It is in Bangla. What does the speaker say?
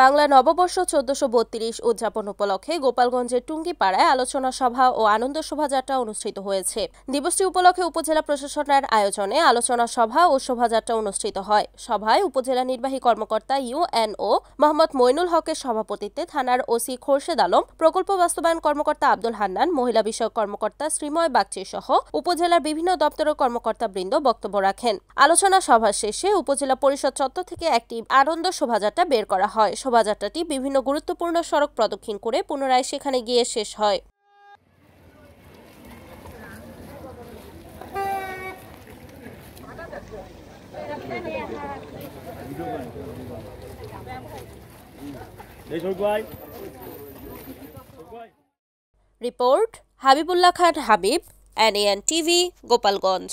বাংলা নববর্ষ ১৪৩২ উদযাপন উপলক্ষে গোপালগঞ্জের টুঙ্গিপাড়ায় আলোচনা সভা ও আনন্দ শোভাযাত্রা অনুষ্ঠিত হয়েছে। দিবসটি উপলক্ষে উপজেলা প্রশাসনের আয়োজনে আলোচনা সভা ও শোভাযাত্রা অনুষ্ঠিত হয়। সভায় উপজেলা নির্বাহী কর্মকর্তা ইউএনও মোহাম্মদ মইনুল হকের সভাপতিত্বে থানার ওসি খোরশেদ আলম, প্রকল্প বাস্তবায়ন কর্মকর্তা আব্দুল হান্নান, মহিলা বিষয়ক কর্মকর্তা শ্রীময় বাগচি সহ উপজেলার বিভিন্ন দপ্তরের কর্মকর্তাবৃন্দ বক্তব্য রাখেন। আলোচনা সভা শেষে উপজেলা পরিষদ চত্বর থেকে একটি আনন্দ শোভাযাত্রা বের করা হয়। শোভাযাত্রাটি বিভিন্ন গুরুত্বপূর্ণ সড়ক প্রদক্ষিণ করে পুনরায় সেখানে গিয়ে শেষ হয়। রিপোর্ট হাবিবুল্লাহ খান হাবিব, NAN টিভি, গোপালগঞ্জ।